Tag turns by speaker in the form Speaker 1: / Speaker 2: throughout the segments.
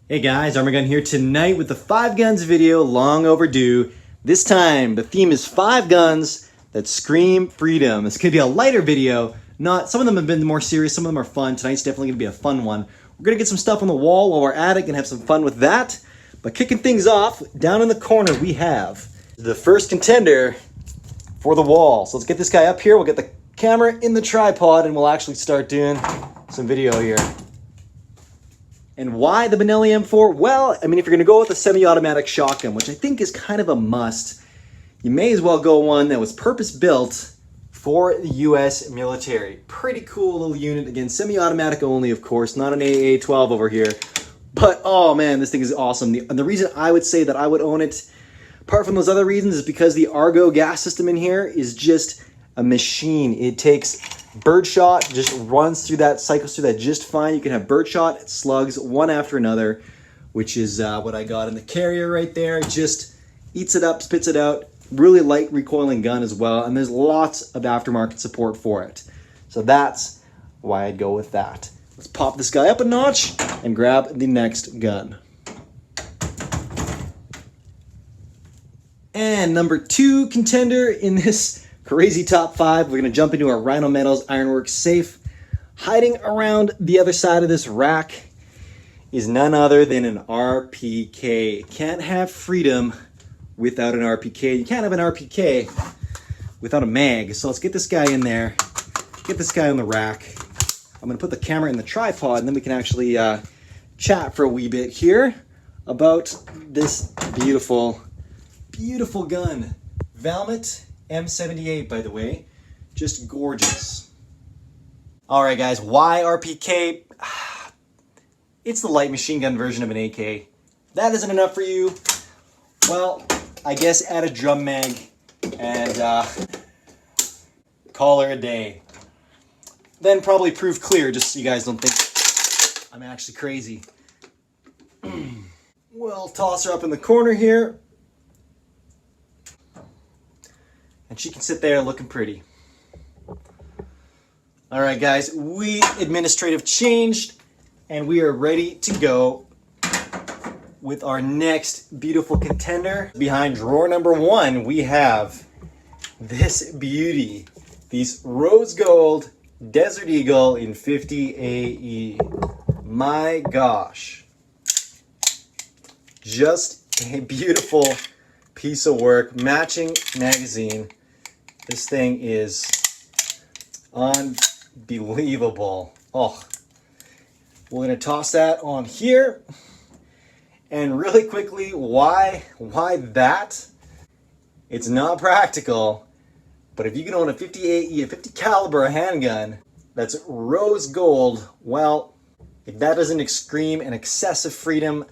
Speaker 1: Hey guys, Arm&Gun here tonight with the 5 guns video, long overdue. This time, the theme is 5 guns that scream freedom. It's gonna be a lighter video. Some of them have been more serious, some of them are fun. Tonight's definitely gonna be a fun one. We're gonna get some stuff on the wall while we're at it and have some fun with that. But kicking things off, down in the corner we have the first contender for the wall. So let's get this guy up here, we'll get the camera in the tripod and we'll actually start doing some video here. And why the Benelli M4? Well, I mean, if you're gonna go with a semi-automatic shotgun, which I think is kind of a must, you may as well go one that was purpose-built for the US military. Pretty cool little unit. Again, semi-automatic only, of course, not an AA-12 over here. But, oh man, this thing is awesome. And the reason I would say that I would own it, apart from those other reasons, is because the Argo gas system in here is just a machine. It takes birdshot, just runs through that, cycles through that just fine. You can have birdshot slugs one after another, which is what I got in the carrier right there. It just eats it up, spits it out. Really light recoiling gun as well, and there's lots of aftermarket support for it. So that's why I'd go with that. Let's pop this guy up a notch and grab the next gun. And number 2 contender in this crazy top 5, we're gonna jump into our Rhino Metals Ironworks safe. Hiding around the other side of this rack is none other than an RPK. Can't have freedom without an RPK. You can't have an RPK without a mag. So let's get this guy in there, get this guy on the rack. I'm gonna put the camera in the tripod and then we can actually chat for a wee bit here about this beautiful, beautiful gun. Valmet M78, by the way, just gorgeous. All right, guys, why RPK? It's the light machine gun version of an AK. That isn't enough for you. Well, I guess add a drum mag and call her a day. Then probably prove clear, just so you guys don't think I'm actually crazy. We'll toss her up in the corner here. And she can sit there looking pretty. All right, guys, administrative changed, and we are ready to go with our next beautiful contender. Behind drawer number 1, we have this beauty, these rose gold Desert Eagle in 50 AE. My gosh, just a beautiful piece of work, matching magazine. This thing is unbelievable. Oh, we're gonna toss that on here. And really quickly, why that? It's not practical, but if you can own a 50 AE, a 50 caliber handgun that's rose gold, well, if that doesn't scream an excessive freedom,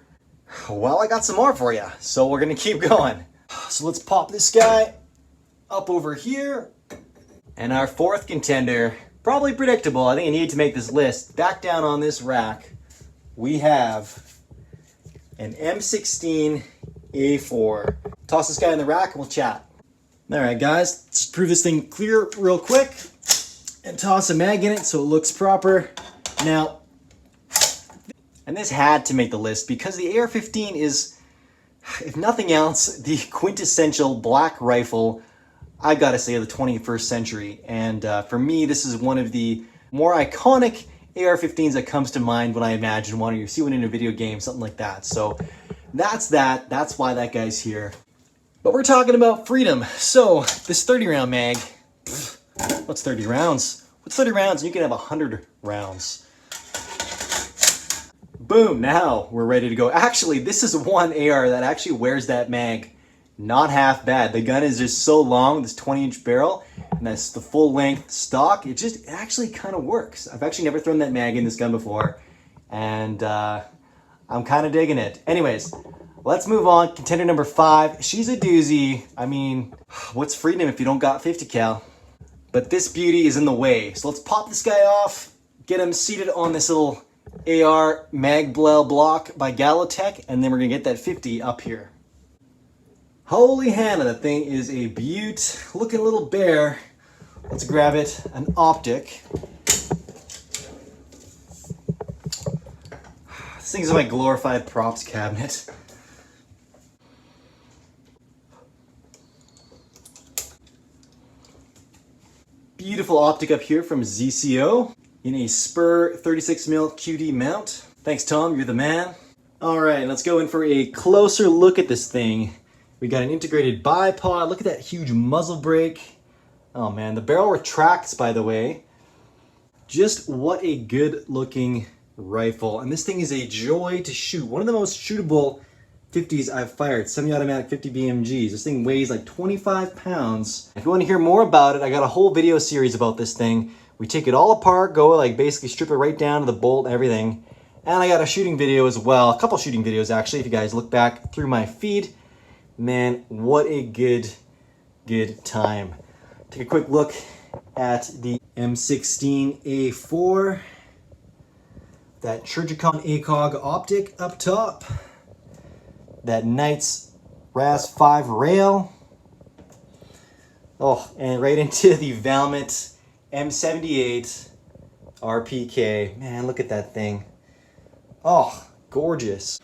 Speaker 1: well, I got some more for you. So we're gonna keep going. So let's pop this guy up over here. And our 4th contender, probably predictable, I think I need to make this list. Back down on this rack, we have an M16 A4. Toss this guy in the rack and we'll chat. All right, guys, let's prove this thing clear real quick and toss a mag in it so it looks proper. Now, and this had to make the list because the AR-15 is, if nothing else, the quintessential black rifle, I gotta say, of the 21st century. And for me, this is one of the more iconic AR-15s that comes to mind when I imagine one, or you see one in a video game, something like that. So that's that. That's why that guy's here. But we're talking about freedom. So this 30-round mag, what's 30 rounds? What's 30 rounds? You can have 100 rounds. Boom, now we're ready to go. Actually, this is one AR that actually wears that mag not half bad. The gun is just so long, this 20-inch barrel, and that's the full length stock. It actually kind of works. I've actually never thrown that mag in this gun before, and I'm kind of digging it. Anyways, let's move on. Contender number 5. She's a doozy. I mean, what's freedom if you don't got 50 cal? But this beauty is in the way. So let's pop this guy off, get him seated on this little AR mag block by Galotech, and then we're gonna get that 50 up here. Holy Hannah, that thing is a beaut looking little bear. Let's grab it, an optic. This thing's in my glorified props cabinet. Beautiful optic up here from ZCO in a Spur 36mm QD mount. Thanks, Tom, you're the man. All right, let's go in for a closer look at this thing. We got an integrated bipod. Look at that huge muzzle brake. Oh man, the barrel retracts, by the way. Just what a good looking rifle. And this thing is a joy to shoot. One of the most shootable 50s I've fired, semi-automatic 50 BMGs. This thing weighs like 25 pounds. If you want to hear more about it, I got a whole video series about this thing. We take it all apart, go like basically strip it right down to the bolt and everything. And I got a shooting video as well, a couple shooting videos actually, if you guys look back through my feed. Man, what a good time. Take a quick look at the M16A4. That Trijicon ACOG optic up top. That Knights RAS5 rail. Oh, and right into the Valmet M78 RPK. Man, look at that thing. Oh, gorgeous.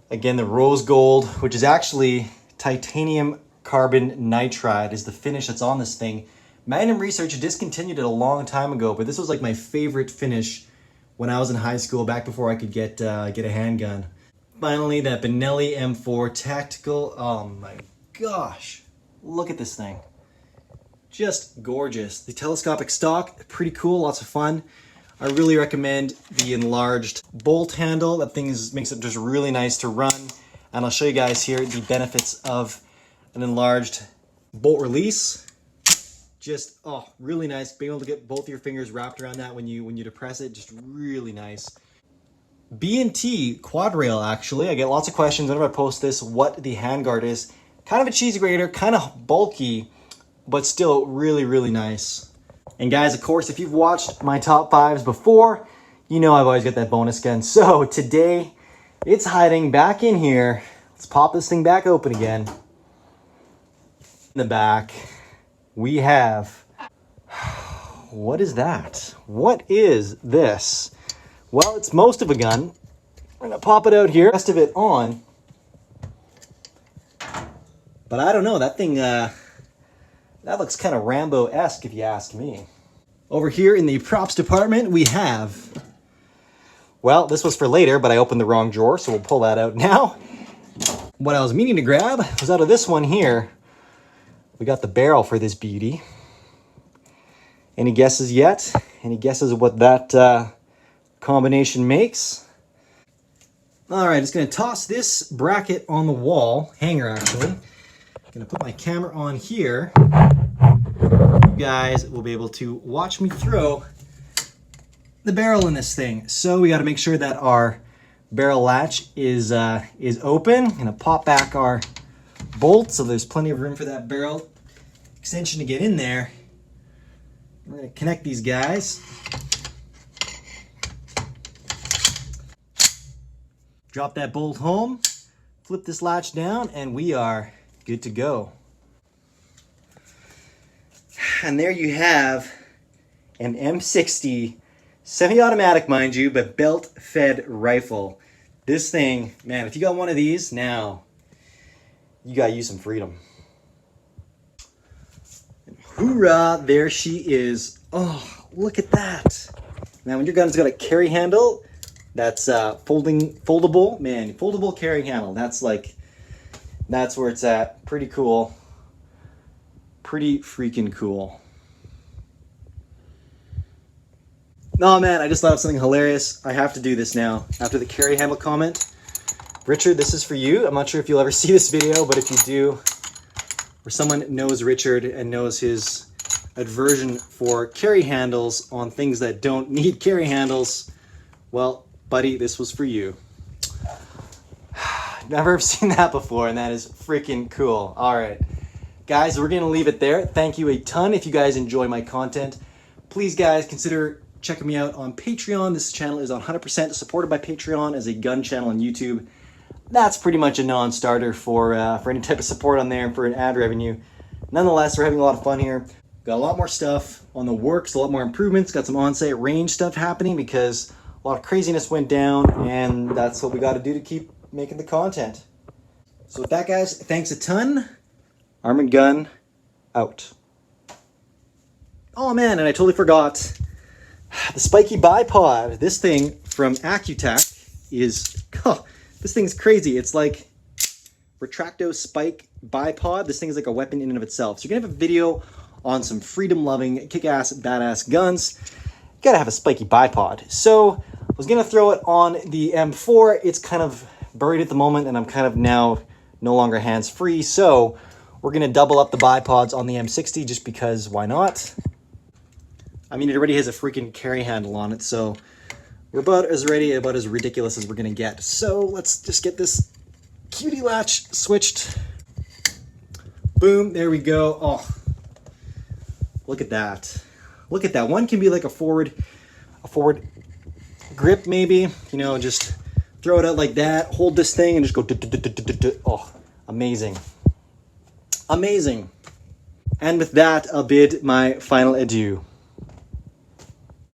Speaker 1: Again, the rose gold, which is actually titanium carbon nitride, is the finish that's on this thing. Magnum Research discontinued it a long time ago, but this was like my favorite finish when I was in high school, back before I could get a handgun. Finally, that Benelli M4 tactical. Oh my gosh, look at this thing. Just gorgeous. The telescopic stock, pretty cool, lots of fun. I really recommend the enlarged bolt handle. That thing makes it just really nice to run. And I'll show you guys here the benefits of an enlarged bolt release. Just, oh, really nice. Being able to get both your fingers wrapped around that when you depress it, just really nice. B&T quad rail, actually. I get lots of questions whenever I post this, what the handguard is. Kind of a cheesy grater, kind of bulky, but still really nice. And guys, of course, if you've watched my top 5s before, you know I've always got that bonus gun. So today, it's hiding back in here. Let's pop this thing back open again. In the back, we have... What is that? What is this? Well, it's most of a gun. We're gonna pop it out here, rest of it on. But I don't know, that thing, that looks kind of Rambo-esque if you ask me. Over here in the props department, we have, well, this was for later, but I opened the wrong drawer, so we'll pull that out now. What I was meaning to grab was out of this one here. We got the barrel for this beauty. Any guesses yet? Any guesses what that combination makes? All right, just gonna toss this bracket on the wall, hanger actually. Gonna put my camera on here. You guys will be able to watch me throw the barrel in this thing. So we got to make sure that our barrel latch is open. Gonna pop back our bolt so there's plenty of room for that barrel extension to get in there. We're gonna connect these guys. Drop that bolt home, flip this latch down, and we are good to go. And there you have an M60 semi-automatic, mind you, but belt-fed rifle. This thing, man, if you got one of these, now you gotta use some freedom. And hoorah, there she is. Oh, look at that. Now, when your gun's got a carry handle, that's foldable, man, foldable carry handle. That's where it's at. Pretty cool. Pretty freaking cool. No, man, I just thought of something hilarious. I have to do this now. After the carry handle comment. Richard, this is for you. I'm not sure if you'll ever see this video, but if you do, or someone knows Richard and knows his aversion for carry handles on things that don't need carry handles, well, buddy, this was for you. Never seen that before, and that is freaking cool. All right. Guys, we're going to leave it there. Thank you a ton if you guys enjoy my content. Please, guys, consider checking me out on Patreon. This channel is 100% supported by Patreon as a gun channel on YouTube. That's pretty much a non-starter for any type of support on there and for an ad revenue. Nonetheless, we're having a lot of fun here. Got a lot more stuff on the works, a lot more improvements. Got some on-site range stuff happening because A lot of craziness went down, and that's what we got to do to keep making the content. So with that, guys, thanks a ton. Arm&Gun out. Oh man, and I totally forgot the spiky bipod. This thing from Accutac is, this thing's crazy. It's like retracto spike bipod. This thing is like a weapon in and of itself. So you're gonna have a video on some freedom-loving, kick-ass, badass guns. You gotta have a spiky bipod. So I was gonna throw it on the M4. It's kind of buried at the moment, and I'm kind of now no longer hands-free. So we're gonna double up the bipods on the M60 just because why not? I mean, it already has a freaking carry handle on it, so we're about as ready, about as ridiculous as we're gonna get. So let's just get this cutie latch switched. Boom, there we go. Oh, look at that. Look at that. One can be like a forward grip maybe, you know, just throw it out like that, hold this thing and just go, oh, amazing. Amazing. And with that, I'll bid my final adieu.